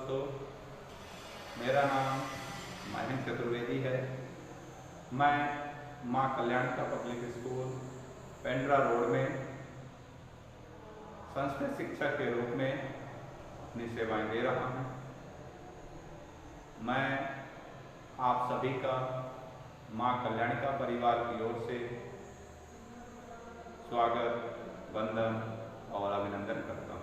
दोस्तों, मेरा नाम महेंद्र चतुर्वेदी है। मैं माँ कल्याणिका पब्लिक स्कूल पेंड्रा रोड में संस्कृत शिक्षक के रूप में अपनी सेवाएं दे रहा हूँ। मैं आप सभी का माँ कल्याणिका परिवार की ओर से स्वागत, वंदन और अभिनंदन करता हूँ।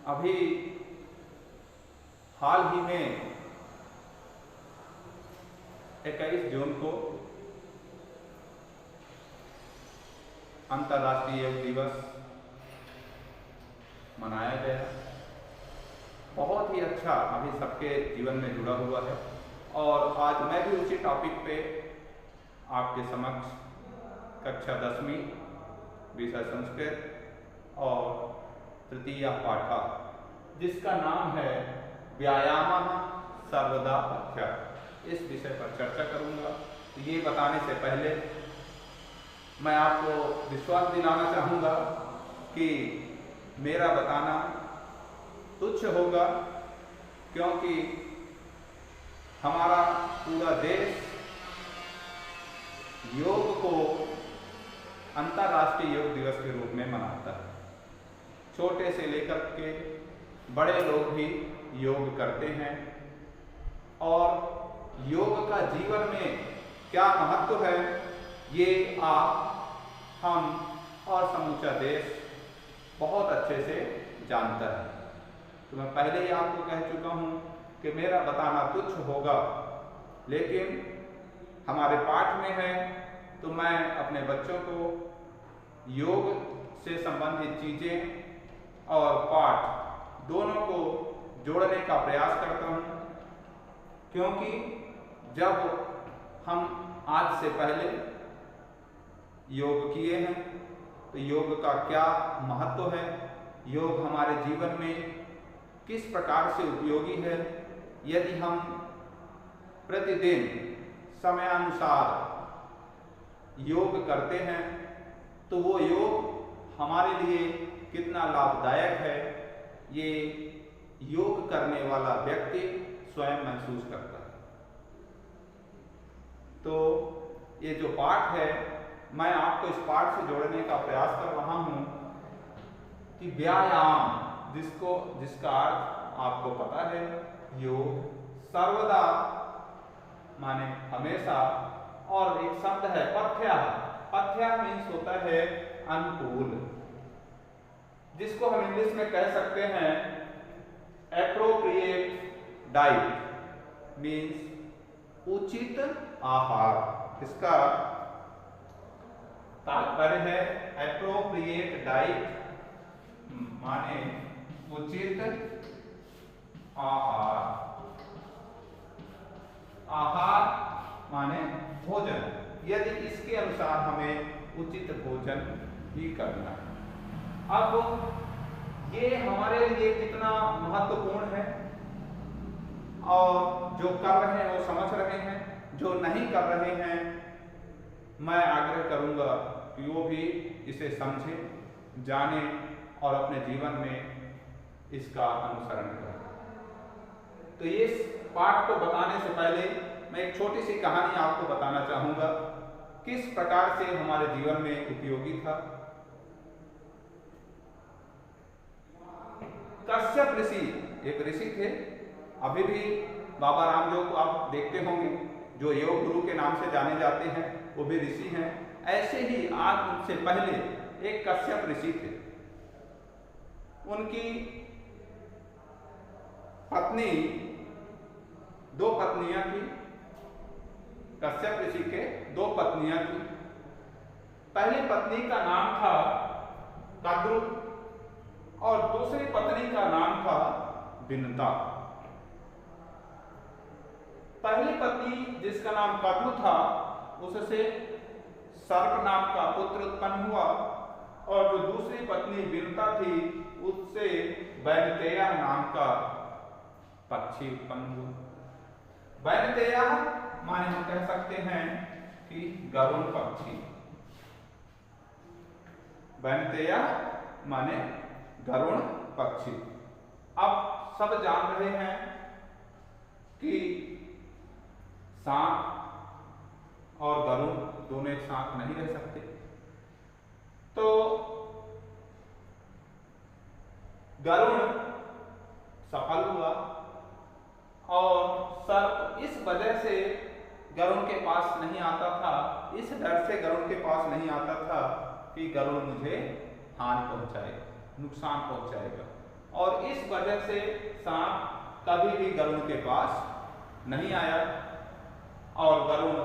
अभी हाल ही में 21 जून को अंतर्राष्ट्रीय योग दिवस मनाया गया। बहुत ही अच्छा अभी सबके जीवन में जुड़ा हुआ है और आज मैं भी उसी टॉपिक पे आपके समक्ष कक्षा 10वीं विषय संस्कृत और तृतीय पाठा, जिसका नाम है व्यायामः सर्वदा पथ्यः, इस विषय पर चर्चा करूंगा। तो ये बताने से पहले मैं आपको विश्वास दिलाना चाहूँगा कि मेरा बताना तुच्छ होगा, क्योंकि हमारा पूरा देश योग को अंतर्राष्ट्रीय योग दिवस के रूप में मनाता है। छोटे से लेकर के बड़े लोग भी योग करते हैं और योग का जीवन में क्या महत्व है ये आप, हम और समूचा देश बहुत अच्छे से जानता है। तो मैं पहले ही आपको कह चुका हूँ कि मेरा बताना तुच्छ होगा, लेकिन हमारे पाठ में है तो मैं अपने बच्चों को योग से संबंधित चीज़ें और पाठ दोनों को जोड़ने का प्रयास करता हूँ, क्योंकि जब हम आज से पहले योग किए हैं तो योग का क्या महत्व है, योग हमारे जीवन में किस प्रकार से उपयोगी है। यदि हम प्रतिदिन समयानुसार योग करते हैं तो वो योग हमारे लिए कितना लाभदायक है, ये योग करने वाला व्यक्ति स्वयं महसूस करता है। तो ये जो पाठ है, मैं आपको इस पाठ से जोड़ने का प्रयास कर रहा हूँ कि व्यायाम, जिसका अर्थ आपको पता है, योग सर्वदा माने हमेशा, और एक शब्द है पथ्यः। पथ्यः मीन्स होता है अनुकूल, जिसको हम इंग्लिश में कह सकते हैं एप्रोप्रिएट डाइट, मीन्स उचित आहार। इसका तात्पर्य है एप्रोप्रिएट डाइट माने उचित आहार। आहार माने भोजन, यदि इसके अनुसार हमें उचित भोजन भी करना है। अब ये हमारे लिए कितना महत्वपूर्ण है, और जो कर रहे हैं वो समझ रहे हैं, जो नहीं कर रहे हैं मैं आग्रह करूंगा कि वो भी इसे समझें, जानें और अपने जीवन में इसका अनुसरण करें। तो इस पाठ को बताने से पहले मैं एक छोटी सी कहानी आपको बताना चाहूँगा, किस प्रकार से हमारे जीवन में उपयोगी था। कश्यप ऋषि एक ऋषि थे, अभी भी बाबा रामदेव को आप देखते होंगे, जो योग गुरु के नाम से जाने जाते हैं, वो भी ऋषि हैं। ऐसे ही आज उनसे पहले एक कश्यप ऋषि थे। उनकी पत्नी, 2 पत्नियां थी। कश्यप ऋषि के 2 पत्नियां थी। पहली पत्नी का नाम था कद्रु और दूसरी पत्नी का नाम था विनता। पहली पत्नी जिसका नाम कद्रु था, उससे सर्प नाम का पुत्र उत्पन्न हुआ, और जो दूसरी पत्नी विनता थी, उससे वैनतेय नाम का पक्षी उत्पन्न हुआ। वैनतेय माने हम कह सकते हैं कि गरुड़ पक्षी। वैनतेय माने गरुड़ पक्षी। अब सब जान रहे हैं कि सांप और गरुड़ दोनों एक साथ नहीं रह सकते, तो गरुड़ सफल हुआ और सर्प इस वजह से गरुड़ के पास नहीं आता था, इस डर से गरुड़ के पास नहीं आता था कि गरुड़ मुझे हानि पहुंचाएगा, नुकसान पहुंचाएगा, और इस वजह से सांप कभी भी गरुड़ के पास नहीं आया और गरुड़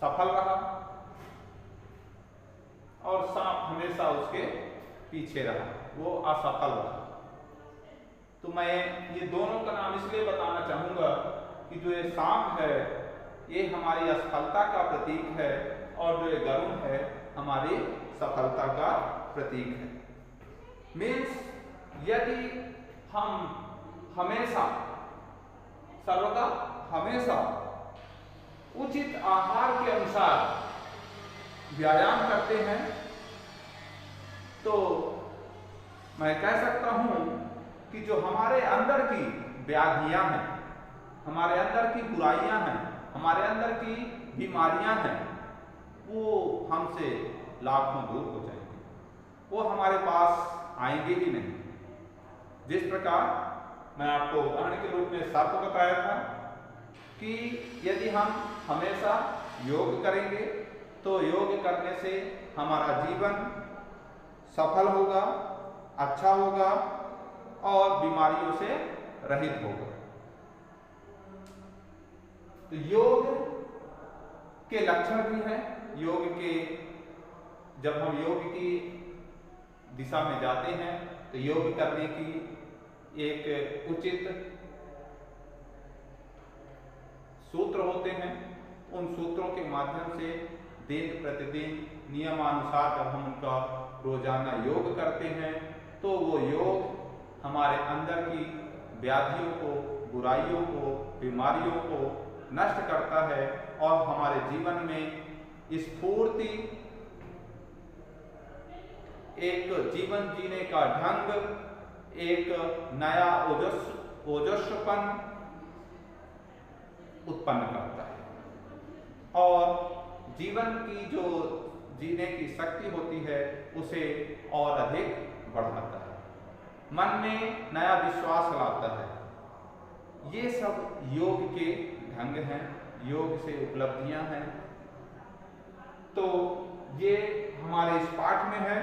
सफल रहा और सांप हमेशा उसके पीछे रहा, वो असफल रहा। तो मैं ये दोनों का नाम इसलिए बताना चाहूंगा कि जो ये सांप है ये हमारी असफलता का प्रतीक है और जो ये गरुड़ है हमारी सफलता का प्रतीक है। मीन्स यदि हम हमेशा सर्वदा हमेशा उचित आहार के अनुसार व्यायाम करते हैं तो मैं कह सकता हूं कि जो हमारे अंदर की व्याधियां हैं, हमारे अंदर की बुराइयां हैं, हमारे अंदर की बीमारियां हैं, वो हमसे लाखों दूर हो जाएंगे, वो हमारे पास आएंगे ही नहीं। जिस प्रकार मैं आपको उदाहरण के रूप में सर्प बताया था कि यदि हम हमेशा योग करेंगे तो योग करने से हमारा जीवन सफल होगा, अच्छा होगा और बीमारियों से रहित होगा। तो योग के लक्षण भी हैं। योग के जब हम योग की दिशा में जाते हैं तो योग करने की एक उचित सूत्र होते हैं। उन सूत्रों के माध्यम से दिन प्रतिदिन नियमानुसार जब हम उनका रोजाना योग करते हैं तो वो योग हमारे अंदर की व्याधियों को, बुराइयों को, बीमारियों को नष्ट करता है और हमारे जीवन में स्फूर्ति, एक जीवन जीने का ढंग, एक नया ओजस्वपन उत्पन्न करता है और जीवन की जो जीने की शक्ति होती है उसे और अधिक बढ़ाता है, मन में नया विश्वास लाता है। ये सब योग के ढंग हैं, योग से उपलब्धियां हैं। तो ये हमारे इस पाठ में है।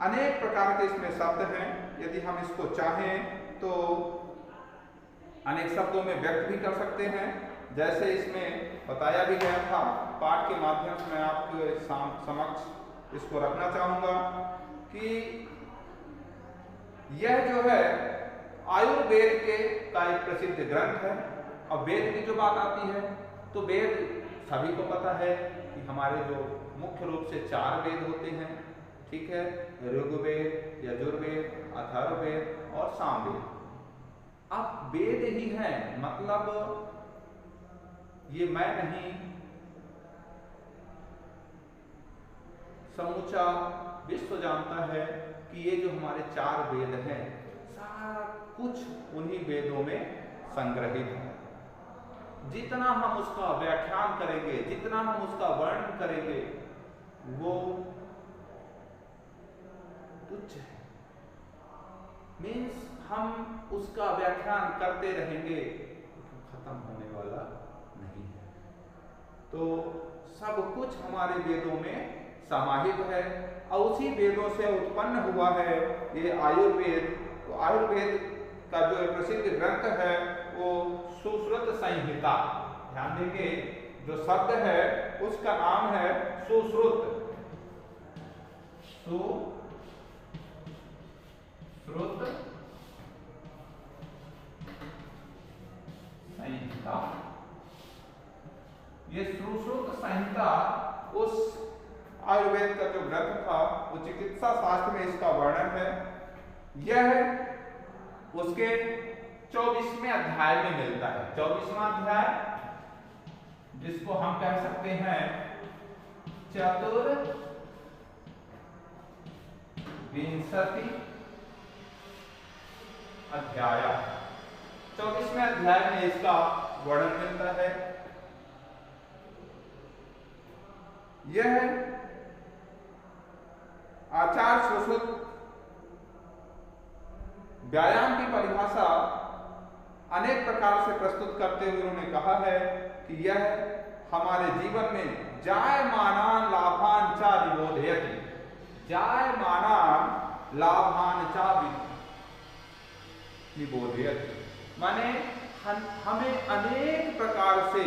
अनेक प्रकार के इसमें शब्द हैं, यदि हम इसको चाहें तो अनेक शब्दों में व्यक्त भी कर सकते हैं। जैसे इसमें बताया भी गया था, पाठ के माध्यम से मैं आपके समक्ष इसको रखना चाहूंगा कि यह जो है आयुर्वेद के का एक प्रसिद्ध ग्रंथ है। अब वेद की जो बात आती है तो वेद सभी को पता है कि हमारे जो मुख्य रूप से 4 वेद होते हैं, ठीक है, ऋग्वेद, यजुर्वेद, अथर्ववेद और सामवेद। अब वेद ही है, मतलब ये मैं नहीं, समूचा विश्व जानता है कि ये जो हमारे 4 वेद हैं सारा कुछ उन्हीं वेदों में संग्रहित है। जितना हम उसका व्याख्यान करेंगे, जितना हम उसका वर्णन करेंगे वो तुच्छ है। मीन्स हम उसका व्याख्यान करते रहेंगे, खत्म होने वाला नहीं है। तो सब कुछ हमारे वेदों में समाहित है और उसी वेदों से उत्पन्न हुआ है ये आयुर्वेद। तो आयुर्वेद का जो प्रसिद्ध ग्रंथ है वो सुश्रुत संहिता। ध्यान देंगे, जो शब्द है उसका नाम है सुश्रुत। सुश्रुत संहिता। ये सुश्रुत संहिता उस आयुर्वेद का जो ग्रंथ था वो चिकित्सा शास्त्र में इसका वर्णन है। यह उसके 24वें अध्याय में मिलता है। 24वां अध्याय जिसको हम कह सकते हैं चतुर्विंशति अध्याय। 24वें अध्याय में इसका वर्णन मिलता है। यह आचार्य सुश्रुत व्यायाम की परिभाषा अनेक प्रकार से प्रस्तुत करते हुए उन्होंने कहा है कि यह हमारे जीवन में जायमानान लाभान च विबोधयति, जायमानान लाभान च विबोधयति, माने हमें अनेक प्रकार से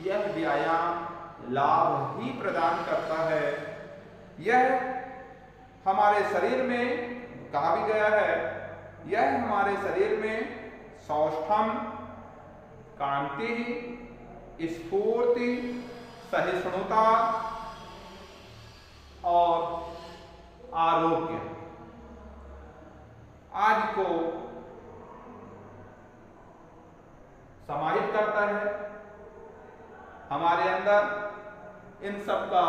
यह व्यायाम लाभ ही प्रदान करता है। यह हमारे शरीर में, कहा भी गया है, यह हमारे शरीर में सौष्ठव, कांति, स्फूर्ति, सहिष्णुता और आरोग्य आदि को समाहित करता है। हमारे अंदर इन सब का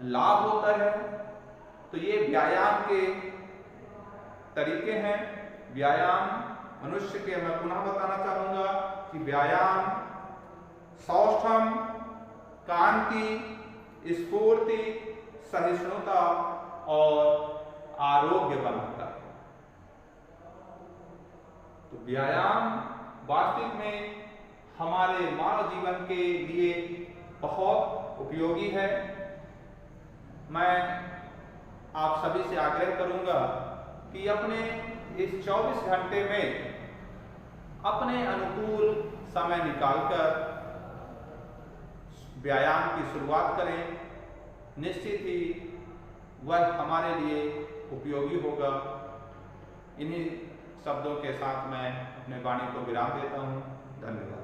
लाभ होता है। तो ये व्यायाम के तरीके हैं। व्यायाम मनुष्य के, मैं पुनः बताना चाहूंगा कि व्यायाम सौष्ठव, कांति, स्फूर्ति, सहिष्णुता और आरोग्य बनाता है। तो व्यायाम वास्तविक में हमारे मानव जीवन के लिए बहुत उपयोगी है। मैं आप सभी से आग्रह करूंगा कि अपने इस 24 घंटे में अपने अनुकूल समय निकालकर व्यायाम की शुरुआत करें। निश्चित ही वह हमारे लिए उपयोगी होगा। इन्हीं शब्दों के साथ मैं अपने वाणी को विराम देता हूँ। धन्यवाद।